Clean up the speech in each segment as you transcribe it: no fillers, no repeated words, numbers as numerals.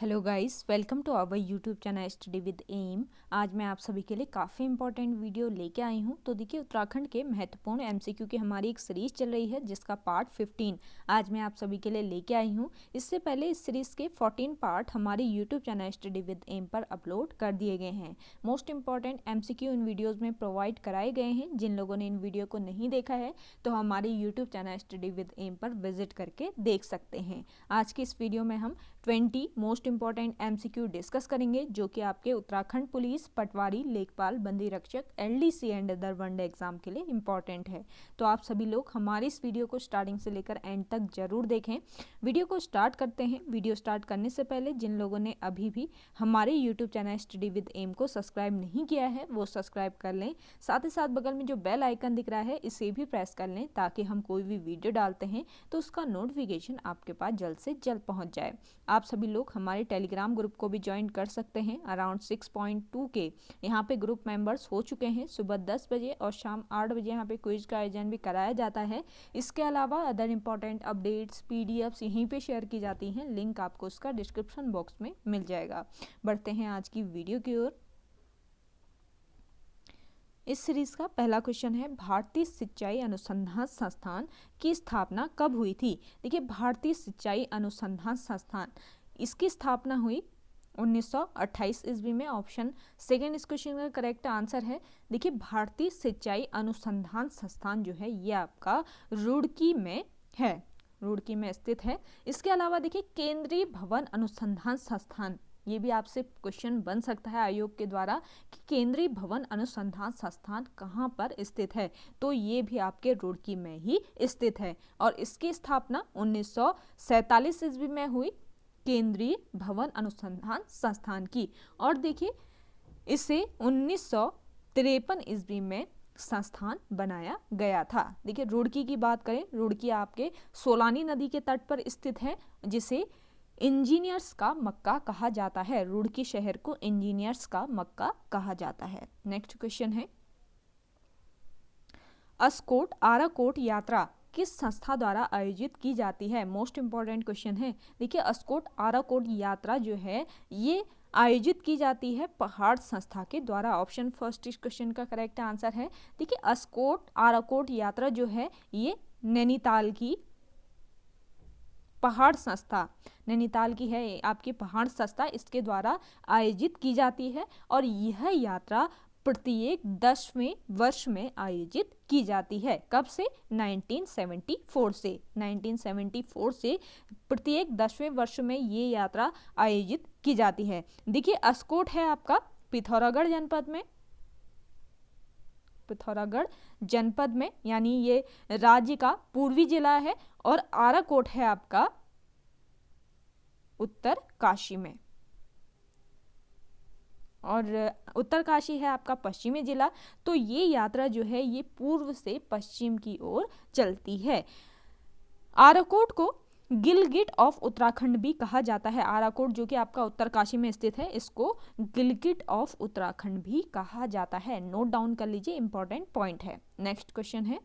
Hello guys, welcome to our YouTube channel study with M. आज मैं आप सभी के लिए काफ़ी इंपॉर्टेंट वीडियो लेके आई हूँ। तो देखिए, उत्तराखंड के महत्वपूर्ण एमसीक्यू की हमारी एक सीरीज़ चल रही है जिसका पार्ट 15 आज मैं आप सभी के लिए लेके आई हूँ। इससे पहले इस सीरीज़ के 14 पार्ट हमारे YouTube channel study with M पर अपलोड कर दिए गए हैं। मोस्ट इंपॉर्टेंट एमसीक्यू इन वीडियोज़ में प्रोवाइड कराए गए हैं। जिन लोगों ने इन वीडियो को नहीं देखा है तो हमारे YouTube channel study with M पर विजिट करके देख सकते हैं। आज की इस वीडियो में हम 20 मोस्ट इंपॉर्टेंट एमसीक्यू डिस्कस करेंगे जो कि आपके उत्तराखंड पुलिस, पटवारी, लेखपाल, बंदी रक्षक, LDC and other one day exam के लिए इंपॉर्टेंट है। तो आप सभी लोग हमारी इस वीडियो को स्टार्टिंग से लेकर एंड तक जरूर देखें। वीडियो को स्टार्ट करते हैं। वीडियो स्टार्ट करने से पहले जिन लोगों ने अभी भी हमारे YouTube channel study with M को सब्सक्राइब नहीं किया है वो सब्सक्राइब कर लें। साथ ही साथ बगल में जो बेल आइकन दिख रहा है इसे भी प्रेस कर लें ताकि हम कोई भी वीडियो डालते हैं तो उसका नोटिफिकेशन आपके पास जल्द से जल्द पहुंच जाए। आप सभी लोग हमारे टेलीग्राम ग्रुप को भी ज्वाइन कर सकते हैं। अराउंड 6.2 के यहाँ पे ग्रुप मेंबर्स हो चुके हैं। सुबह 10 बजे और शाम 8 बजे यहाँ पे क्विज का आयोजन भी कराया जाता है। इसके अलावा अदर इंपॉर्टेंट अपडेट्स, पीडीएफ्स यहीं पे शेयर की जाती हैं। लिंक आपको उसका डिस्क्रिप्शन बॉक्स में मिल जाएगा। बढ़ते हैं आज की वीडियो की ओर। इस सीरीज का पहला क्वेश्चन है, भारतीय सिंचाई अनुसंधान संस्थान की स्थापना कब हुई थी? देखिए, भारतीय सिंचाई अनुसंधान संस्थान इसकी स्थापना हुई 1928 ईस्वी में। ऑप्शन सेकेंड इस क्वेश्चन का करेक्ट आंसर है। देखिए, भारतीय सिंचाई अनुसंधान संस्थान जो है ये आपका रुड़की में है, रुड़की में स्थित है। इसके अलावा देखिए, केंद्रीय भवन अनुसंधान संस्थान, ये भी आपसे क्वेश्चन बन सकता है आयोग के द्वारा कि केंद्रीय भवन अनुसंधान संस्थान कहाँ पर स्थित है, तो ये भी आपके रुड़की में ही स्थित है और इसकी स्थापना 1947 ईस्वी में हुई, केंद्रीय भवन अनुसंधान संस्थान की। और देखिए, इसे 1953 ईस्वी में संस्थान बनाया गया था। देखिए, रुड़की की बात करें, रुड़की आपके सोलानी नदी के तट पर स्थित है जिसे इंजीनियर्स का मक्का कहा जाता है। रुड़की शहर को इंजीनियर्स का मक्का कहा जाता है। नेक्स्ट क्वेश्चन है, अस्कोट आराकोट यात्रा किस संस्था द्वारा आयोजित की जाती है? मोस्ट इंपॉर्टेंट क्वेश्चन है। देखिए, अस्कोट आराकोट यात्रा जो है ये आयोजित की जाती है पहाड़ संस्था के द्वारा। ऑप्शन फर्स्ट इस क्वेश्चन का करेक्ट आंसर है। देखिए, अस्कोट आराकोट यात्रा जो है ये नैनीताल की पहाड़ संस्था, नैनीताल की है आपकी पहाड़ संस्था, इसके द्वारा आयोजित की जाती है और यह यात्रा प्रत्येक 10वें वर्ष में आयोजित की जाती है। कब से? 1974 से। 1974 से प्रत्येक 10वें वर्ष में ये यात्रा आयोजित की जाती है। देखिए, अस्कोट है आपका पिथौरागढ़ जनपद में, पिथौरागढ़ जनपद में, यानी ये राज्य का पूर्वी जिला है। और आराकोट है आपका उत्तरकाशी में, और उत्तरकाशी है आपका पश्चिमी जिला। तो ये यात्रा जो है ये पूर्व से पश्चिम की ओर चलती है। आराकोट को गिलगिट ऑफ उत्तराखंड भी कहा जाता है। आराकोट जो कि आपका उत्तरकाशी में स्थित है, इसको गिलगिट ऑफ उत्तराखंड भी कहा जाता है। नोट डाउन कर लीजिए, इंपॉर्टेंट पॉइंट है। नेक्स्ट क्वेश्चन है,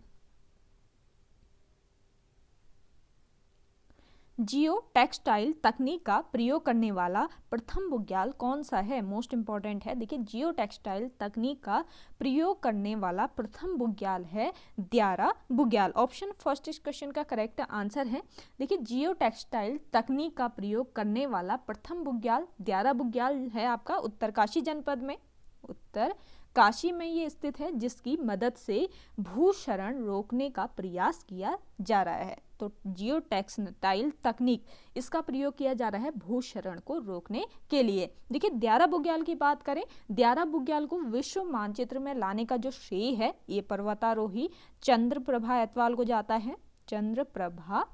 जियो टेक्सटाइल तकनीक का प्रयोग करने वाला प्रथम बुग्याल कौन सा है? मोस्ट इंपॉर्टेंट है। देखिए, जियो टेक्सटाइल तकनीक का प्रयोग करने वाला प्रथम बुग्याल है द्यारा बुग्याल। ऑप्शन फर्स्ट इस क्वेश्चन का करेक्ट आंसर है। देखिए, जियो टेक्सटाइल तकनीक का प्रयोग करने वाला प्रथम बुग्याल द्यारा बुग्याल है आपका उत्तरकाशी जनपद में, उत्तरकाशी में ये स्थित है, जिसकी मदद से भूक्षरण रोकने का प्रयास किया जा रहा है। तो जियो टेक्सटाइल तकनीक इसका प्रयोग किया जा रहा है भूक्षरण को रोकने के लिए। देखिए, द्यारा बुग्याल की बात करें, द्यारा बुग्याल को विश्व मानचित्र में लाने का जो श्रेय है ये पर्वतारोही चंद्रप्रभा एतवाल को जाता है, चंद्रप्रभा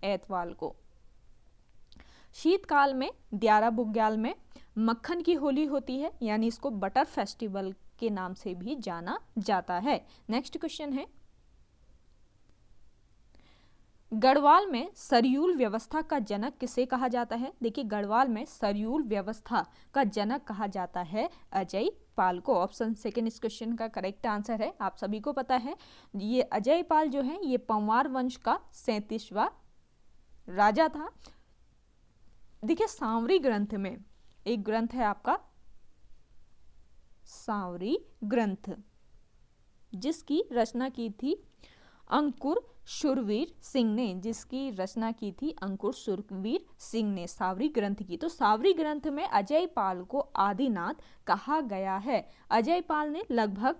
एतवाल को। शीतकाल में द्यारा बुग्याल में मक्खन की होली होती है, यानी इसको बटर फेस्टिवल के नाम से भी जाना जाता है। नेक्स्ट क्वेश्चन है, गढ़वाल में सरयूल व्यवस्था का जनक किसे कहा जाता है? देखिए, गढ़वाल में सरयूल व्यवस्था का जनक कहा जाता है अजय पाल को। ऑप्शन सेकेंड इस क्वेश्चन का करेक्ट आंसर है। आप सभी को पता है ये अजय पाल जो है ये पंवार वंश का 37वां राजा था। देखिए सांवरी ग्रंथ में एक ग्रंथ है आपका सांवरी ग्रंथ, जिसकी रचना की थी अंकुर शूरवीर सिंह ने, जिसकी रचना की थी अंकुर शूरवीर सिंह ने सांवरी ग्रंथ की। तो सांवरी ग्रंथ में अजय पाल को आदिनाथ कहा गया है। अजय पाल ने लगभग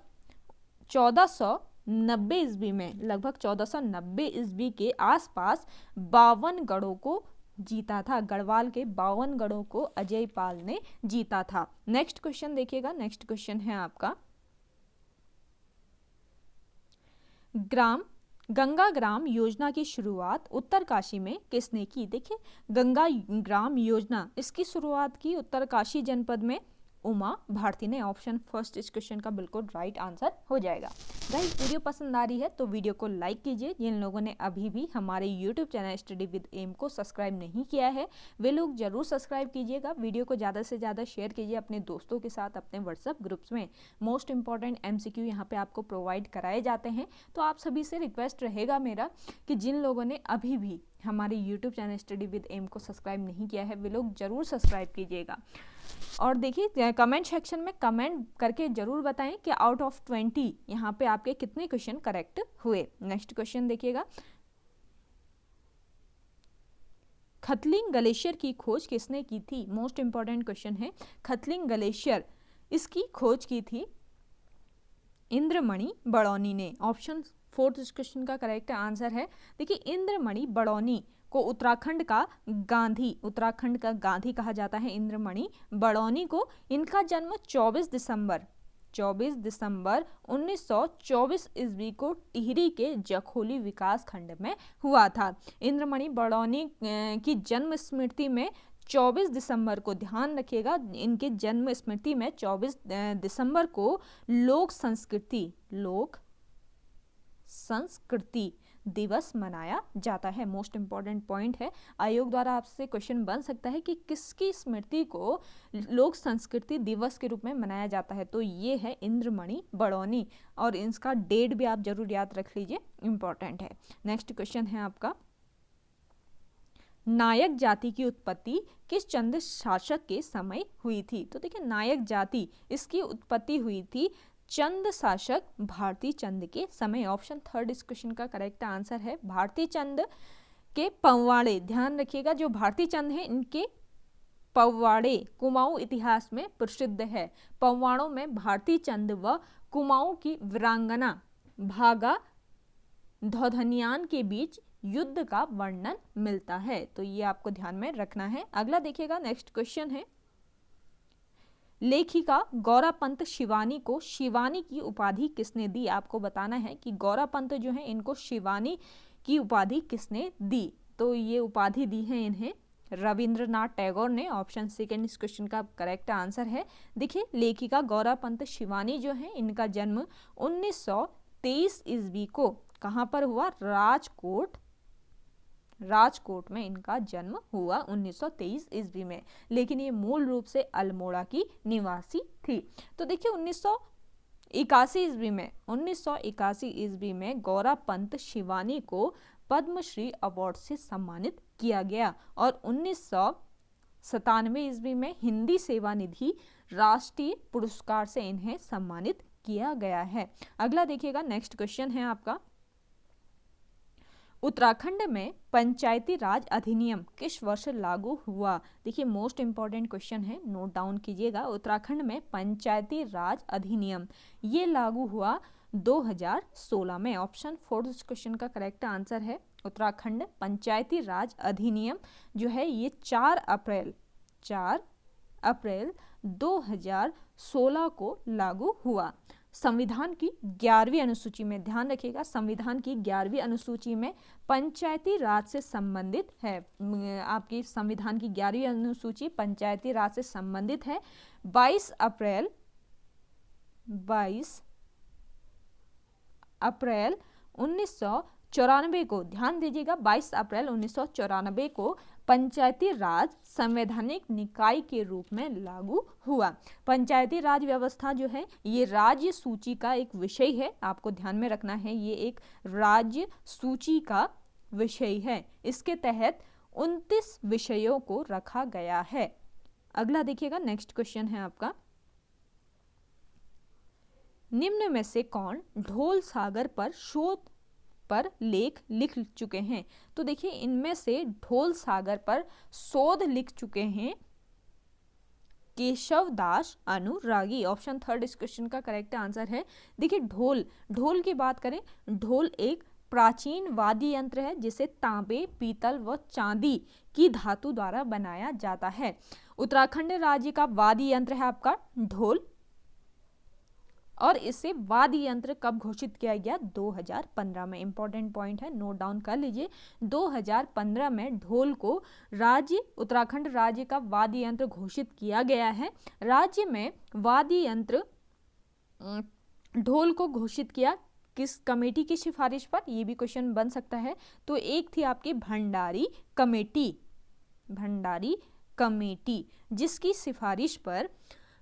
1490 ईस्वी में, लगभग 1490 ईस्वी के आसपास 52 गढ़ों को जीता था। गढ़वाल के 52 गढ़ों को अजय पाल ने जीता था। नेक्स्ट क्वेश्चन देखिएगा। नेक्स्ट क्वेश्चन है आपका गंगा ग्राम योजना की शुरुआत उत्तरकाशी में किसने की? देखिए गंगा ग्राम योजना, इसकी शुरुआत की उत्तरकाशी जनपद में उमा भारती ने। ऑप्शन फर्स्ट इस क्वेश्चन का बिल्कुल राइट आंसर हो जाएगा। गाइस वीडियो पसंद आ रही है तो वीडियो को लाइक कीजिए। जिन लोगों ने अभी भी हमारे YouTube channel study with M को सब्सक्राइब नहीं किया है वे लोग जरूर सब्सक्राइब कीजिएगा। वीडियो को ज़्यादा से ज़्यादा शेयर कीजिए अपने दोस्तों के साथ, अपने व्हाट्सएप ग्रुप्स में। मोस्ट इंपॉर्टेंट MCQ यहाँ पे आपको प्रोवाइड कराए जाते हैं। तो आप सभी से रिक्वेस्ट रहेगा मेरा कि जिन लोगों ने अभी भी हमारे YouTube channel study with M को सब्सक्राइब नहीं किया है वे लोग जरूर सब्सक्राइब कीजिएगा। और देखिए कमेंट सेक्शन में कमेंट करके जरूर बताएं कि आउट ऑफ 20 यहाँ पे आपके कितने क्वेश्चन करेक्ट हुए। नेक्स्ट क्वेश्चन देखिएगा। खतलिंग ग्लेशियर की खोज किसने की थी? मोस्ट इंपॉर्टेंट क्वेश्चन है। खतलिंग ग्लेशियर, इसकी खोज की थी इंद्रमणि बड़ौनी ने। ऑप्शन फोर्थ इस क्वेश्चन का करेक्ट आंसर है। देखिए इंद्रमणि बड़ौनी को उत्तराखंड का गांधी कहा जाता है। इंद्रमणि बड़ौनी को, इनका जन्म 24 दिसंबर 1924 ईस्वी को टिहरी के जखोली विकास खंड में हुआ था। इंद्रमणि बड़ौनी की जन्म स्मृति में 24 दिसंबर को, ध्यान रखिएगा, इनके जन्म स्मृति में 24 दिसंबर को लोक संस्कृति दिवस मनाया जाता है। मोस्ट इंपॉर्टेंट पॉइंट है। आयोग द्वारा आपसे क्वेश्चन बन सकता है कि किसकी स्मृति को लोक संस्कृति दिवस के रूप में मनाया जाता है, तो ये है इंद्रमणि बड़ौनी। और इसका डेट भी आप जरूर याद रख लीजिए, इंपॉर्टेंट है। नेक्स्ट क्वेश्चन है आपका नायक जाति की उत्पत्ति किस चंद शासक के समय हुई थी? तो देखिए नायक जाति, इसकी उत्पत्ति हुई थी चंद शासक भारती चंद के समय। ऑप्शन थर्ड इस क्वेश्चन का करेक्ट आंसर है। भारती चंद के पौवाड़े, ध्यान रखिएगा, जो भारती चंद है इनके पौवाड़े कुमाऊं इतिहास में प्रसिद्ध है। पौवाड़ों में भारती चंद व कुमाऊं की वीरांगना भागा धौधनियान के बीच युद्ध का वर्णन मिलता है। तो ये आपको ध्यान में रखना है। अगला देखिएगा। नेक्स्ट क्वेश्चन है लेखिका गौरापंत शिवानी को शिवानी की उपाधि किसने दी? आपको बताना है कि गौरापंत जो है इनको शिवानी की उपाधि किसने दी? तो ये उपाधि दी है इन्हें रविंद्रनाथ टैगोर ने। ऑप्शन सेकंड इस क्वेश्चन का करेक्ट आंसर है। देखिए लेखिका गौरापंत शिवानी जो है इनका जन्म 1923 ईस्वी को कहाँ पर हुआ? राजकोट में इनका जन्म हुआ 1923 ईस्वी में, लेकिन ये मूल रूप से अल्मोड़ा की निवासी थी। तो देखिए 1981 ईस्वी में गौरापंत शिवानी को पद्मश्री अवार्ड से सम्मानित किया गया और 1997 ईस्वी में हिंदी सेवा निधि राष्ट्रीय पुरस्कार से इन्हें सम्मानित किया गया है। अगला देखिएगा। नेक्स्ट क्वेश्चन है आपका उत्तराखंड में पंचायती राज अधिनियम किस वर्ष लागू हुआ? देखिए मोस्ट इंपॉर्टेंट क्वेश्चन है, नोट डाउन कीजिएगा। उत्तराखंड में पंचायती राज अधिनियम ये लागू हुआ 2016 में। ऑप्शन फोर्थ इस क्वेश्चन का करेक्ट आंसर है। उत्तराखंड पंचायती राज अधिनियम जो है ये 4 अप्रैल 2016 को लागू हुआ। संविधान की 11वीं अनुसूची में, ध्यान रखिएगा, संविधान की 11वीं अनुसूची में पंचायती राज से संबंधित है। आपकी संविधान की 11वीं अनुसूची पंचायती राज से संबंधित है। 22 अप्रैल 1994 को, ध्यान दीजिएगा, 22 अप्रैल 1994 को पंचायती राज संवैधानिक निकाय के रूप में लागू हुआ। पंचायती राज व्यवस्था जो है ये राज्य सूची का एक विषय है, आपको ध्यान में रखना है, ये एक राज्य सूची का विषय है। इसके तहत 29 विषयों को रखा गया है। अगला देखिएगा, नेक्स्ट क्वेश्चन है आपका, निम्न में से कौन ढोल सागर पर शोध पर लेख लिख चुके हैं? तो देखिए इनमें से ढोल सागर पर शोध लिख चुके हैं केशव दास अनुरागी। ऑप्शन थर्ड इस क्वेश्चन का करेक्ट आंसर है। देखिए ढोल की बात करें, ढोल एक प्राचीन वाद्य यंत्र है जिसे तांबे, पीतल व चांदी की धातु द्वारा बनाया जाता है। उत्तराखंड राज्य का वाद्य यंत्र है आपका ढोल, और इसे वाद्य यंत्र कब घोषित किया गया? 2015 में। इंपॉर्टेंट पॉइंट है, नोट डाउन कर लीजिए। 2015 में ढोल को उत्तराखंड राज्य का वाद्य यंत्र घोषित किया गया है। राज्य में वाद्य यंत्र ढोल को घोषित किया किस कमेटी की सिफारिश पर? ये भी क्वेश्चन बन सकता है। तो एक थी आपकी भंडारी कमेटी, जिसकी सिफारिश पर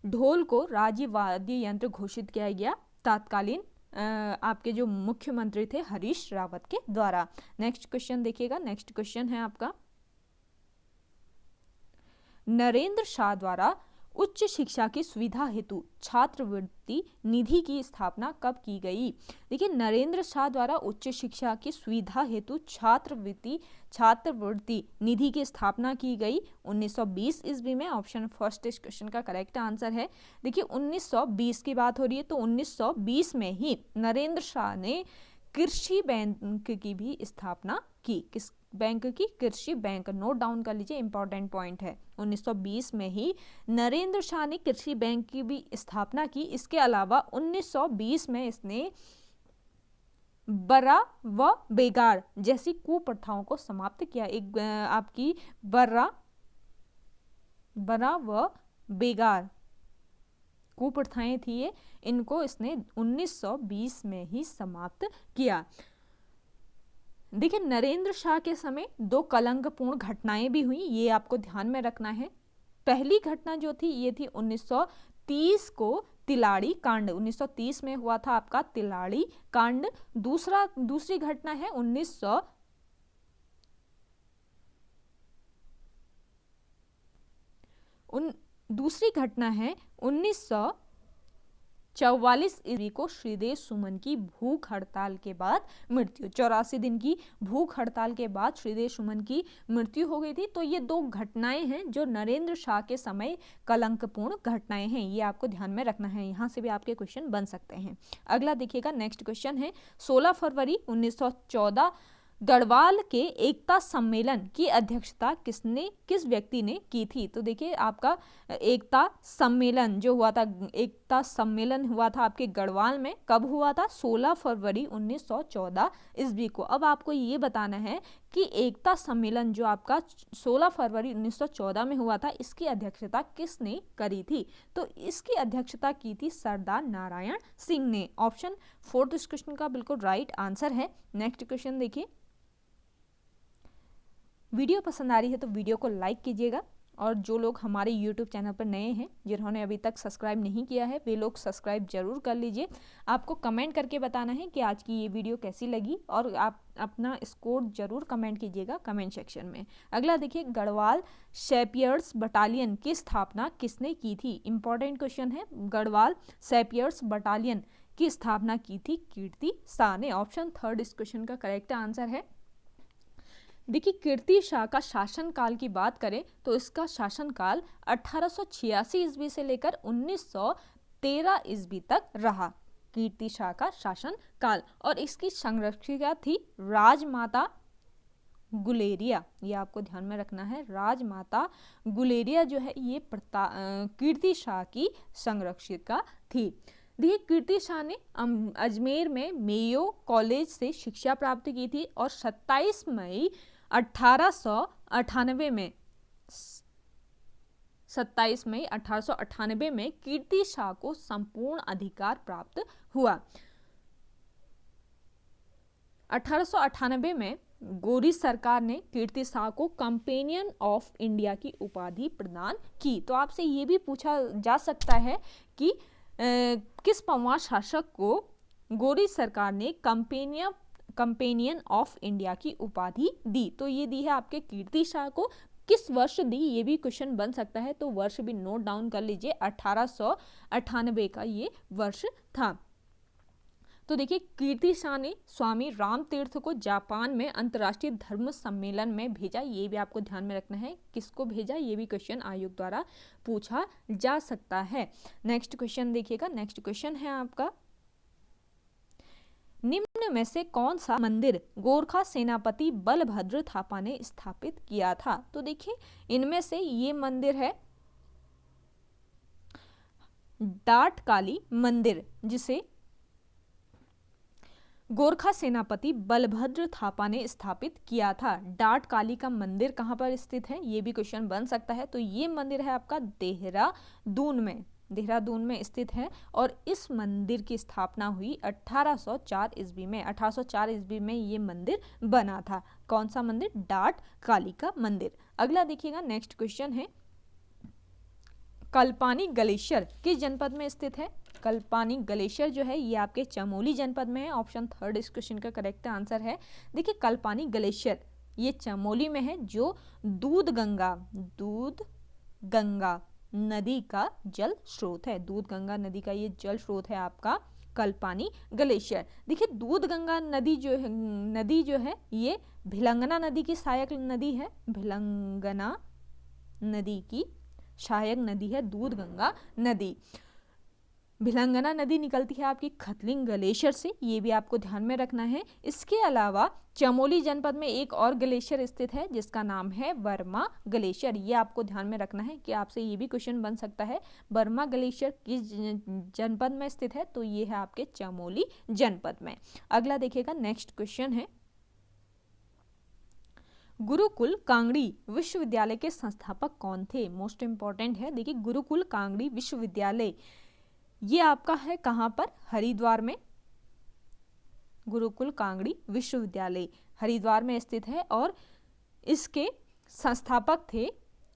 ढोल को राज्य वाद्य यंत्र घोषित किया गया तत्कालीन आपके जो मुख्यमंत्री थे हरीश रावत के द्वारा। नेक्स्ट क्वेश्चन देखिएगा, नेक्स्ट क्वेश्चन है आपका, नरेंद्र शाह द्वारा उच्च शिक्षा की सुविधा हेतु छात्रवृत्ति निधि की स्थापना कब की गई? देखिए नरेंद्र शाह द्वारा उच्च शिक्षा की सुविधा हेतु छात्रवृत्ति निधि की स्थापना की गई 1920 ईस्वी में। ऑप्शन फर्स्ट इस क्वेश्चन का करेक्ट आंसर है। देखिए 1920 की बात हो रही है, तो 1920 में ही नरेंद्र शाह ने कृषि बैंक की भी स्थापना की। किस बैंक की? कृषि बैंक। नोट डाउन कर लीजिए, इंपॉर्टेंट पॉइंट है। 1920 में ही नरेंद्र शाह ने कृषि बैंक की भी स्थापना की। इसके अलावा 1920 में इसने बर्रा व बेगार जैसी कुप्रथाओं को समाप्त किया। एक आपकी बर्रा व बेगार कुप्रथाएं थी ये, इनको इसने 1920 में ही समाप्त किया। देखिए नरेंद्र शाह के समय 2 कलंकपूर्ण घटनाएं भी हुई, ये आपको ध्यान में रखना है। पहली घटना जो थी ये थी 1930 को तिलाड़ी कांड, 1930 में हुआ था आपका तिलाड़ी कांड। दूसरी घटना है 1944 ईस्वी को श्रीदेव सुमन की भूख हड़ताल के बाद मृत्यु। 84 दिन की भूख हड़ताल के बाद श्रीदेव सुमन की मृत्यु हो गई थी। तो ये 2 घटनाएं हैं जो नरेंद्र शाह के समय कलंकपूर्ण घटनाएं हैं, ये आपको ध्यान में रखना है। यहाँ से भी आपके क्वेश्चन बन सकते हैं। अगला देखिएगा, नेक्स्ट क्वेश्चन है, 16 फरवरी 1914 गढ़वाल के एकता सम्मेलन की अध्यक्षता किस व्यक्ति ने की थी? तो देखिए आपका एकता सम्मेलन हुआ था आपके गढ़वाल में, कब हुआ था? 16 फरवरी 1914 ईस्वी को। अब आपको ये बताना है कि एकता सम्मेलन जो आपका 16 फरवरी 1914 में हुआ था, इसकी अध्यक्षता किसने करी थी? तो इसकी अध्यक्षता की थी सरदार नारायण सिंह ने। ऑप्शन फोर्थ इस क्वेश्चन का बिल्कुल राइट आंसर है। नेक्स्ट क्वेश्चन देखिए, वीडियो पसंद आ रही है तो वीडियो को लाइक कीजिएगा, और जो लोग हमारे YouTube चैनल पर नए हैं, जिन्होंने अभी तक सब्सक्राइब नहीं किया है, वे लोग सब्सक्राइब जरूर कर लीजिए। आपको कमेंट करके बताना है कि आज की ये वीडियो कैसी लगी, और आप अपना स्कोर जरूर कमेंट कीजिएगा कमेंट सेक्शन में। अगला देखिए, गढ़वाल सैपियर्स बटालियन की स्थापना किसने की थी? इंपॉर्टेंट क्वेश्चन है। गढ़वाल सैपियर्स बटालियन की स्थापना की थी कीर्ति शाह ने। ऑप्शन थर्ड इस क्वेश्चन का करेक्ट आंसर है। देखिए कीर्ति शाह का शासनकाल की बात करें तो इसका शासनकाल 1886 ईस्वी से लेकर 1913 ईस्वी तक रहा, कीर्ति शाह का शासनकाल। और इसकी संरक्षिका थी राजमाता गुलेरिया, ये आपको ध्यान में रखना है। राजमाता गुलेरिया जो है ये कीर्ति शाह की संरक्षिका थी। देखिए कीर्ति शाह ने अजमेर में मेयो कॉलेज से शिक्षा प्राप्त की थी, और 27 मई 1898 में कीर्ति शाह को संपूर्ण अधिकार प्राप्त हुआ। 1898 में गोरी सरकार ने कीर्ति शाह को कंपेनियन ऑफ इंडिया की उपाधि प्रदान की। तो आपसे ये भी पूछा जा सकता है कि किस पंवार शासक को गोरी सरकार ने कंपेनियन ऑफ इंडिया की उपाधि दी। तो ये दी है आपके कीर्ति शाह को। किस वर्ष दी, ये भी क्वेश्चन बन सकता है, तो वर्ष भी नोट डाउन कर लीजिए, 1898 का ये वर्ष था। तो देखिए कीर्ति शाह ने स्वामी राम तीर्थ को जापान में अंतर्राष्ट्रीय धर्म सम्मेलन में भेजा, ये भी आपको ध्यान में रखना है, किसको भेजा, ये भी क्वेश्चन आयोग द्वारा पूछा जा सकता है। नेक्स्ट क्वेश्चन देखिएगा, नेक्स्ट क्वेश्चन है आपका, निम्न में से कौन सा मंदिर गोरखा सेनापति बलभद्र थापा ने स्थापित किया था? तो देखिए इनमें से ये मंदिर है डाट काली मंदिर, जिसे गोरखा सेनापति बलभद्र थापा ने स्थापित किया था। डाट काली का मंदिर कहाँ पर स्थित है, ये भी क्वेश्चन बन सकता है। तो ये मंदिर है आपका देहरादून में स्थित है, और इस मंदिर की स्थापना हुई 1804 ईस्वी में। 1804 ईस्वी में ये मंदिर बना था। कौन सा मंदिर? डाट काली का मंदिर। अगला देखिएगा, नेक्स्ट क्वेश्चन है, कल्पानी ग्लेशियर किस जनपद में स्थित है? कल्पानी ग्लेशियर जो है ये आपके चमोली जनपद में है। ऑप्शन थर्ड इस क्वेश्चन का करेक्ट आंसर है। देखिए कल्पानी ग्लेशियर ये चमोली में है, जो दूध गंगा नदी का जल स्रोत है। दूध गंगा नदी का ये जल स्रोत है आपका कल्पानी ग्लेशियर। देखिए दूध गंगा नदी जो है ये भिलंगना नदी की सहायक नदी है। भिलंगना नदी की सहायक नदी है दूध गंगा नदी। भिलंगना नदी निकलती है आपकी खतलिंग ग्लेशियर से, ये भी आपको ध्यान में रखना है। इसके अलावा चमोली जनपद में एक और ग्लेशियर स्थित है जिसका नाम है वर्मा ग्लेशियर, ये आपको ध्यान में रखना है कि आपसे ये भी क्वेश्चन बन सकता है, वर्मा ग्लेशियर किस जनपद में स्थित है? तो ये है आपके चमोली जनपद में। अगला देखिएगा, नेक्स्ट क्वेश्चन है, गुरुकुल कांगड़ी विश्वविद्यालय के संस्थापक कौन थे? मोस्ट इंपॉर्टेंट है। देखिए गुरुकुल कांगड़ी विश्वविद्यालय ये आपका है कहां पर? हरिद्वार में। गुरुकुल कांगड़ी विश्वविद्यालय हरिद्वार में स्थित है, और इसके संस्थापक थे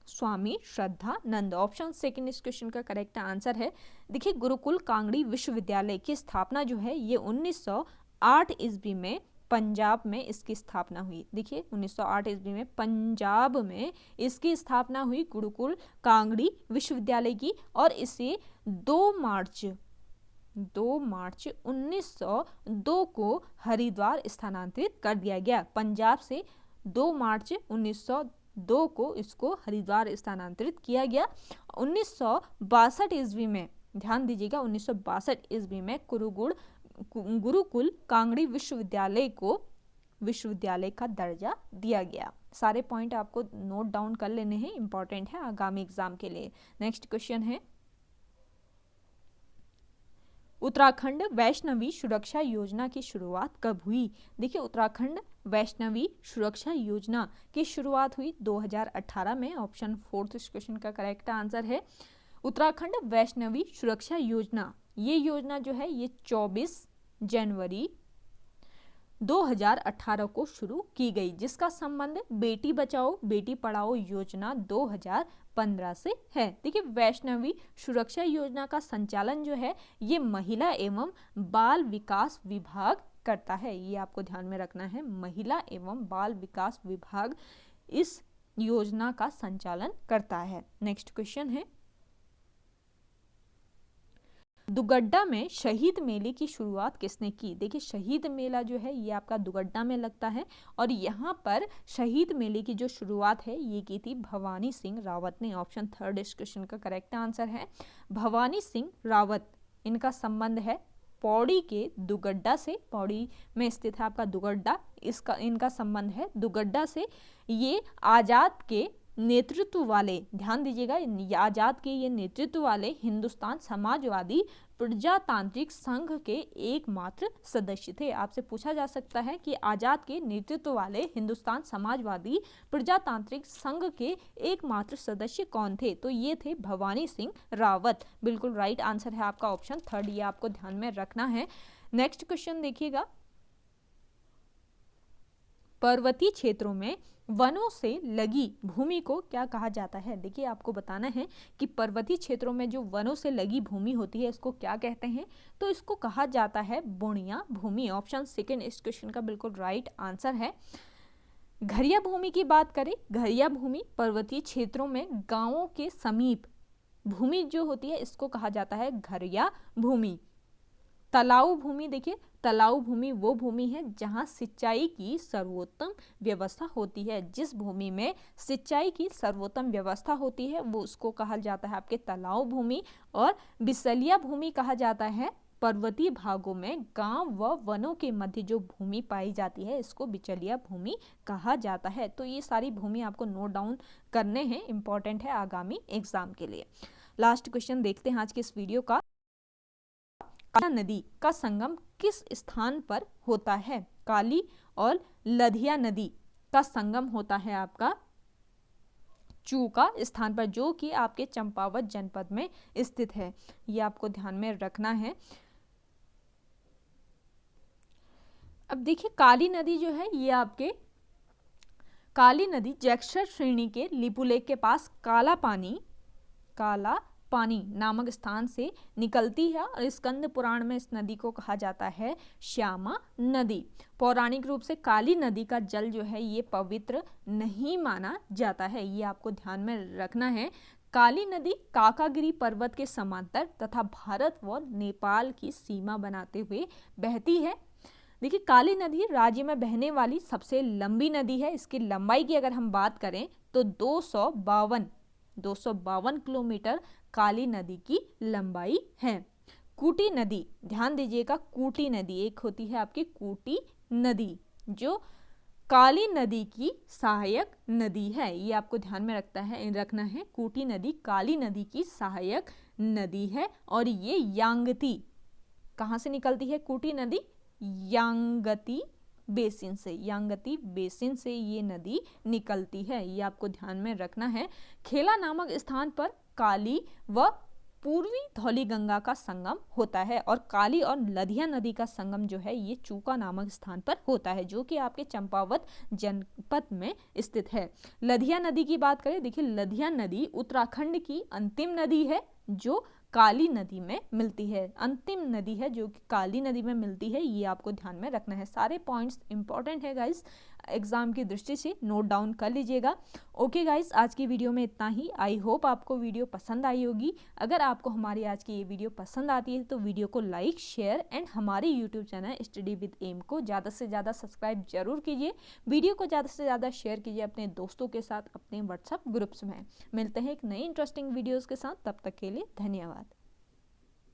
स्वामी श्रद्धानंद। ऑप्शन सेकंड इस क्वेश्चन का करेक्ट आंसर है। देखिए गुरुकुल कांगड़ी विश्वविद्यालय की स्थापना जो है ये 1908 ईस्वी में पंजाब में इसकी स्थापना हुई। देखिए 1908 ईस्वी में पंजाब में इसकी स्थापना हुई गुरुकुल कांगड़ी विश्वविद्यालय की, और इसे 2 मार्च 1902 को हरिद्वार स्थानांतरित कर दिया गया। पंजाब से 2 मार्च 1902 को इसको हरिद्वार स्थानांतरित किया गया। 1962 ईस्वी में, ध्यान दीजिएगा, 1962 ईस्वी में गुरुकुल कांगड़ी विश्वविद्यालय को विश्वविद्यालय का दर्जा दिया गया। सारे पॉइंट आपको नोट डाउन कर लेने हैं, इंपॉर्टेंट है आगामी एग्जाम के लिए। नेक्स्ट क्वेश्चन है, उत्तराखंड वैष्णवी सुरक्षा योजना की शुरुआत कब हुई? देखिए उत्तराखंड वैष्णवी सुरक्षा योजना की शुरुआत हुई 2018 में। ऑप्शन फोर्थ इस क्वेश्चन का करेक्ट आंसर है। उत्तराखंड वैष्णवी सुरक्षा योजना, ये योजना जो है ये 24 जनवरी 2018 को शुरू की गई, जिसका संबंध बेटी बचाओ बेटी पढ़ाओ योजना 2015 से है। देखिए वैष्णवी सुरक्षा योजना का संचालन जो है ये महिला एवं बाल विकास विभाग करता है, ये आपको ध्यान में रखना है। महिला एवं बाल विकास विभाग इस योजना का संचालन करता है। नेक्स्ट क्वेश्चन है, दुगड्डा में शहीद मेले की शुरुआत किसने की? देखिए शहीद मेला जो है ये आपका दुगड्डा में लगता है, और यहाँ पर शहीद मेले की जो शुरुआत है ये की थी भवानी सिंह रावत ने। ऑप्शन थर्ड इस क्वेश्चन का करेक्ट आंसर है। भवानी सिंह रावत, इनका संबंध है पौड़ी के दुगड्डा से। पौड़ी में स्थित है आपका दुगड्डा, इनका संबंध है दुगड्डा से। ये आजाद के नेतृत्व वाले, ध्यान दीजिएगा, आजाद के ये नेतृत्व वाले हिंदुस्तान समाजवादी प्रजातांत्रिक संघ के एकमात्र सदस्य थे। आपसे पूछा जा सकता है कि आजाद के नेतृत्व वाले हिंदुस्तान समाजवादी प्रजातांत्रिक संघ के एकमात्र सदस्य कौन थे? तो ये थे भवानी सिंह रावत। बिल्कुल राइट आंसर है आपका ऑप्शन थर्ड, ये आपको ध्यान में रखना है। नेक्स्ट क्वेश्चन देखिएगा, पर्वतीय क्षेत्रों में वनों से लगी भूमि को क्या कहा जाता है? देखिए आपको बताना है कि पर्वतीय क्षेत्रों में जो वनों से लगी भूमि होती है इसको क्या कहते हैं? तो इसको कहा जाता है बुणिया भूमि। ऑप्शन सेकंड इस क्वेश्चन का बिल्कुल राइट आंसर है। घरिया भूमि की बात करें, घरिया भूमि पर्वतीय क्षेत्रों में गांवों के समीप भूमि जो होती है इसको कहा जाता है घरिया भूमि। तलाऊ भूमि, देखिए तलाऊ भूमि वो भूमि है जहां सिंचाई की सर्वोत्तम व्यवस्था होती है। जिस भूमि में सिंचाई की सर्वोत्तम व्यवस्था होती है वो उसको कहा जाता है आपके तलाऊ भूमि। और बिसलिया भूमि कहा जाता है पर्वतीय भागों में गांव व वनों के मध्य जो भूमि पाई जाती है इसको बिचलिया भूमि कहा जाता है। तो ये सारी भूमि आपको नोट डाउन करने हैं, इंपॉर्टेंट है आगामी एग्जाम के लिए। लास्ट क्वेश्चन देखते हैं आज के इस वीडियो का। काला नदी का संगम किस स्थान पर होता है? काली और लधिया नदी का संगम होता है आपका चूका स्थान पर, जो कि आपके चंपावत जनपद में स्थित है। ये आपको ध्यान में रखना है। अब देखिए काली नदी जो है ये आपके काली नदी जैक्सर श्रेणी के लिपुलेख के पास काला पानी नामक स्थान से निकलती है और स्कंद पुराण में इस नदी को कहा जाता है श्यामा नदी। पौराणिक रूप से काली नदी का जल जो है ये पवित्र नहीं माना जाता है, ये आपको ध्यान में रखना है। काली नदी काकागिरी पर्वत के समांतर तथा भारत व नेपाल की सीमा बनाते हुए बहती है। देखिए काली नदी राज्य में बहने वाली सबसे लंबी नदी है। इसकी लंबाई की अगर हम बात करें तो 252 किलोमीटर काली नदी की लंबाई है। कूटी नदी, ध्यान दीजिएगा, कूटी नदी एक होती है आपकी कूटी नदी जो काली नदी की सहायक नदी है। ये आपको ध्यान में रखना है। कूटी नदी काली नदी की सहायक नदी है और ये यांगती कहाँ से निकलती है? कूटी नदी यांगती बेसिन से ये नदी निकलती है, ये आपको ध्यान में रखना है। खेला नामक स्थान पर काली व पूर्वी धौली गंगा का संगम होता है और काली और लधिया नदी का संगम जो है ये चूका नामक स्थान पर होता है, जो कि आपके चंपावत जनपद में स्थित है। लधिया नदी की बात करें, देखिए लधिया नदी उत्तराखंड की अंतिम नदी है जो काली नदी में मिलती है। अंतिम नदी है जो कि काली नदी में मिलती है, ये आपको ध्यान में रखना है। सारे पॉइंट्स इंपॉर्टेंट है गाइस, एग्जाम की दृष्टि से नोट डाउन कर लीजिएगा। ओके गाइस, आज की वीडियो में इतना ही। आई होप आपको वीडियो पसंद आई होगी। अगर आपको हमारी आज की ये वीडियो पसंद आती है तो वीडियो को लाइक, शेयर एंड हमारे YouTube channel study with M को ज़्यादा से ज़्यादा सब्सक्राइब जरूर कीजिए। वीडियो को ज़्यादा से ज़्यादा शेयर कीजिए अपने दोस्तों के साथ, अपने व्हाट्सएप ग्रुप्स में। मिलते हैं एक नई इंटरेस्टिंग वीडियोज़ के साथ, तब तक के लिए धन्यवाद।